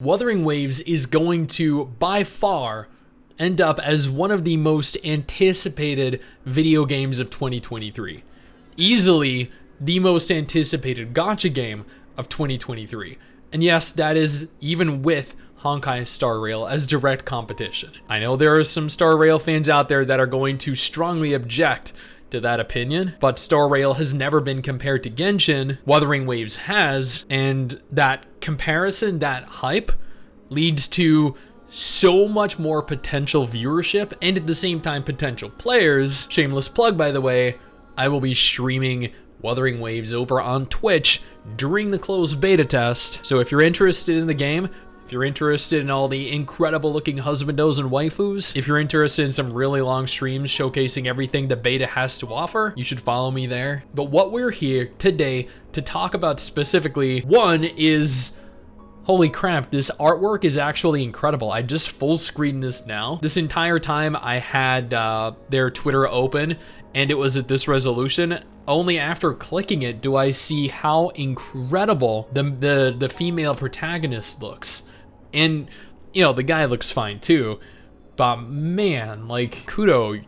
Wuthering Waves is going to, by far, end up as one of the most anticipated video games of 2023. Easily the most anticipated gacha game of 2023. And yes, that is even with Honkai Star Rail as direct competition. I know there are some Star Rail fans out there that are going to strongly object to that opinion, but Star Rail has never been compared to Genshin. Wuthering Waves has, and that comparison, that hype, leads to so much more potential viewership and at the same time potential players. Shameless plug, by the way, I will be streaming Wuthering Waves over on Twitch during the closed beta test. So if you're interested in the game, if you're interested in all the incredible looking husbandos and waifus, if you're interested in some really long streams showcasing everything the beta has to offer, you should follow me there. But what we're here today to talk about specifically, one is, holy crap, this artwork is actually incredible. I just full screened this now. This entire time I had their Twitter open and it was at this resolution. Only after clicking it do I see how incredible the female protagonist looks. And, you know, the guy looks fine too, but man, like, kudos.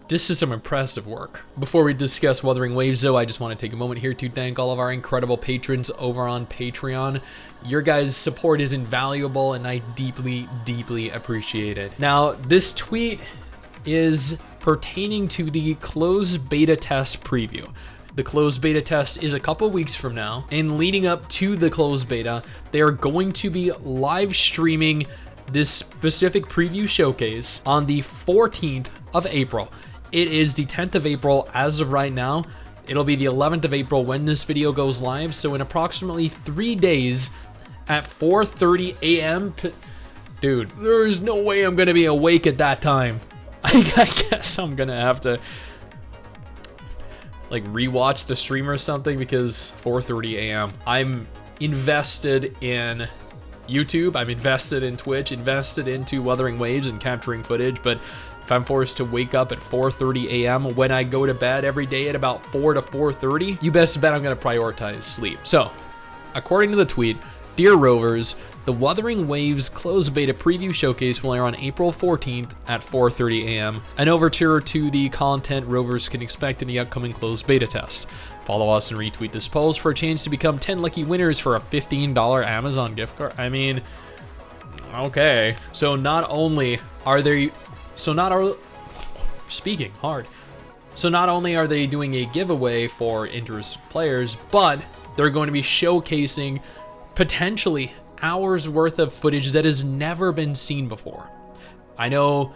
This is some impressive work. Before we discuss Wuthering Waves though, I just want to take a moment here to thank all of our incredible patrons over on Patreon. Your guys' support is invaluable and I deeply, deeply appreciate it. Now, this tweet is pertaining to the closed beta test preview. The closed beta test is a couple weeks from now, and leading up to the closed beta, they are going to be live streaming this specific preview showcase on the 14th of April. It is the 10th of April as of right now. It'll be the 11th of April when this video goes live, so in approximately 3 days at 4:30 a.m. Dude, there is no way I'm gonna be awake at that time. I guess I'm gonna have to like rewatch the stream or something, because 4:30 a.m. I'm invested in YouTube, I'm invested in Twitch, invested into Wuthering Waves and capturing footage, but if I'm forced to wake up at 4:30 a.m. when I go to bed every day at about 4 to 4:30, you best bet I'm gonna prioritize sleep. So, according to the tweet, dear Rovers, the Wuthering Waves closed beta preview showcase will air on April 14th at 4:30 a.m. An overture to the content Rovers can expect in the upcoming closed beta test. Follow us and retweet this post for a chance to become 10 lucky winners for a $15 Amazon gift card. I mean, okay. So not only are they, speaking hard. So not only are they doing a giveaway for interested players, but they're going to be showcasing potentially hours worth of footage that has never been seen before. I know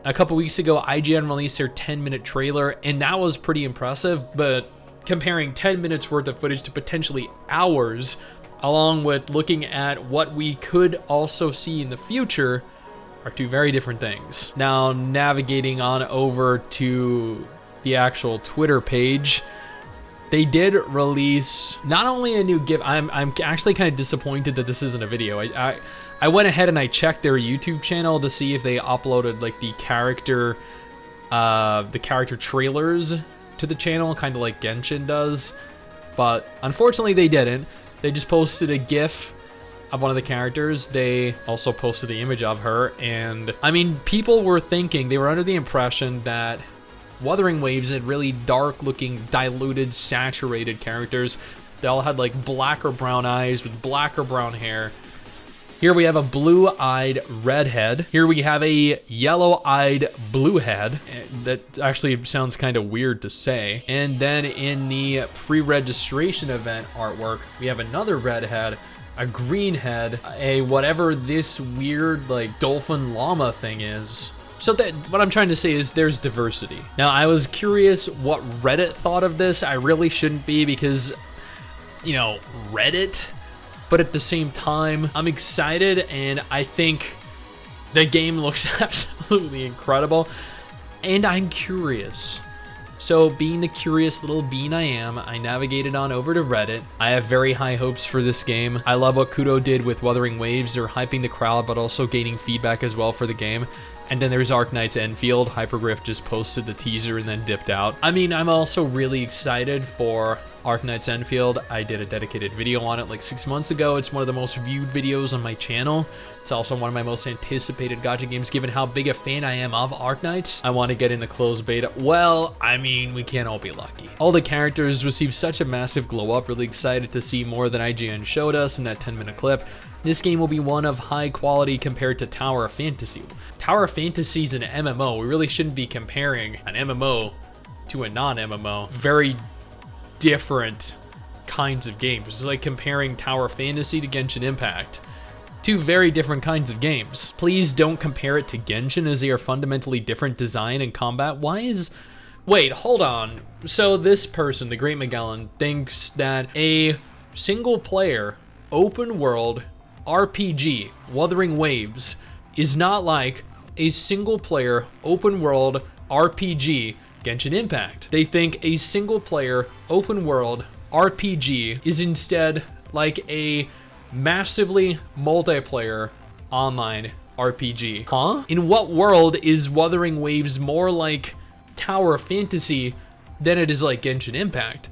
a couple weeks ago IGN released their 10-minute trailer and that was pretty impressive, but comparing 10 minutes worth of footage to potentially hours, along with looking at what we could also see in the future, are two very different things. Now, navigating on over to the actual Twitter page, they did release not only a new GIF. I'm actually kind of disappointed that this isn't a video. I went ahead and I checked their YouTube channel to see if they uploaded like the character trailers to the channel, kind of like Genshin does, but unfortunately they didn't. They just posted a GIF of one of the characters. They also posted the image of her, and I mean, people were thinking, they were under the impression that Wuthering Waves had really dark looking, diluted, saturated characters. They all had like black or brown eyes with black or brown hair. Here we have a blue-eyed redhead. Here we have a yellow-eyed bluehead. That actually sounds kind of weird to say. And then in the pre-registration event artwork, we have another redhead, a green head, a whatever this weird like dolphin llama thing is. So that, what I'm trying to say is there's diversity. Now, I was curious what Reddit thought of this. I really shouldn't be because, you know, Reddit. But at the same time, I'm excited and I think the game looks absolutely incredible. And I'm curious. So being the curious little bean I am, I navigated on over to Reddit. I have very high hopes for this game. I love what Kudo did with Wuthering Waves. They're hyping the crowd, but also gaining feedback as well for the game. And then there's Arknight's Enfield. Hypergriff just posted the teaser and then dipped out. I mean, I'm also really excited for Arknight's Enfield. I did a dedicated video on it like 6 months ago. It's one of the most viewed videos on my channel. It's also one of my most anticipated gacha games given how big a fan I am of Arknights. I want to get in the closed beta. Well, I mean, we can't all be lucky. All the characters received such a massive glow up. Really excited to see more than IGN showed us in that 10-minute clip. This game will be one of high quality compared to Tower of Fantasy. Tower of Fantasy is an MMO. We really shouldn't be comparing an MMO to a non-MMO. Very different kinds of games. It's like comparing Tower of Fantasy to Genshin Impact. Two very different kinds of games. Please don't compare it to Genshin as they are fundamentally different design and combat. Wait, hold on. So this person, the Great Magellan, thinks that a single player open world RPG, Wuthering Waves, is not like a single player open world RPG, Genshin Impact. They think a single player open world RPG is instead like a massively multiplayer online RPG. Huh? In what world is Wuthering Waves more like Tower of Fantasy than it is like Genshin Impact?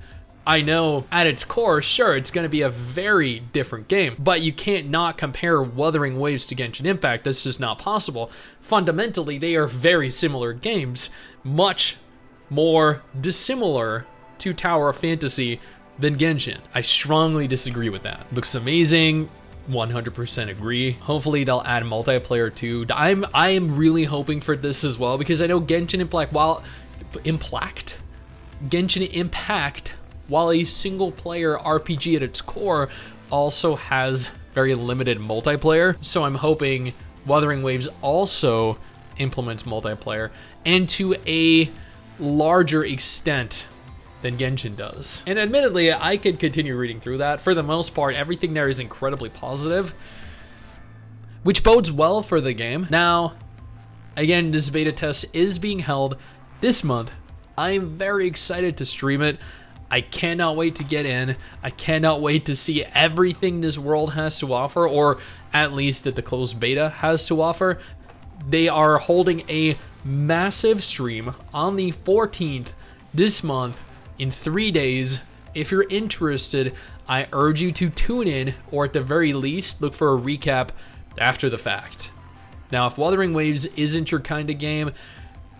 I know at its core, sure, it's going to be a very different game, but you can't not compare Wuthering Waves to Genshin Impact. That's just not possible. Fundamentally, they are very similar games, much more dissimilar to Tower of Fantasy than Genshin. I strongly disagree with that. Looks amazing. 100% agree. Hopefully they'll add multiplayer too. I am really hoping for this as well because I know Genshin Impact, while a single player RPG at its core, also has very limited multiplayer. So I'm hoping Wuthering Waves also implements multiplayer and to a larger extent than Genshin does. And admittedly, I could continue reading through that. For the most part, everything there is incredibly positive, which bodes well for the game. Now, again, this beta test is being held this month. I am very excited to stream it. I cannot wait to get in. I cannot wait to see everything this world has to offer, or at least that the closed beta has to offer. They are holding a massive stream on the 14th this month in 3 days. If you're interested, I urge you to tune in, or at the very least, look for a recap after the fact. Now, if Wuthering Waves isn't your kind of game,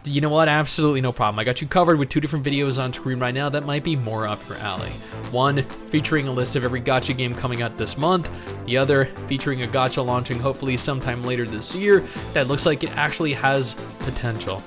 you know what? Absolutely no problem. I got you covered with 2 different videos on screen right now that might be more up your alley. One featuring a list of every gacha game coming out this month. The other featuring a gacha launching hopefully sometime later this year that looks like it actually has potential.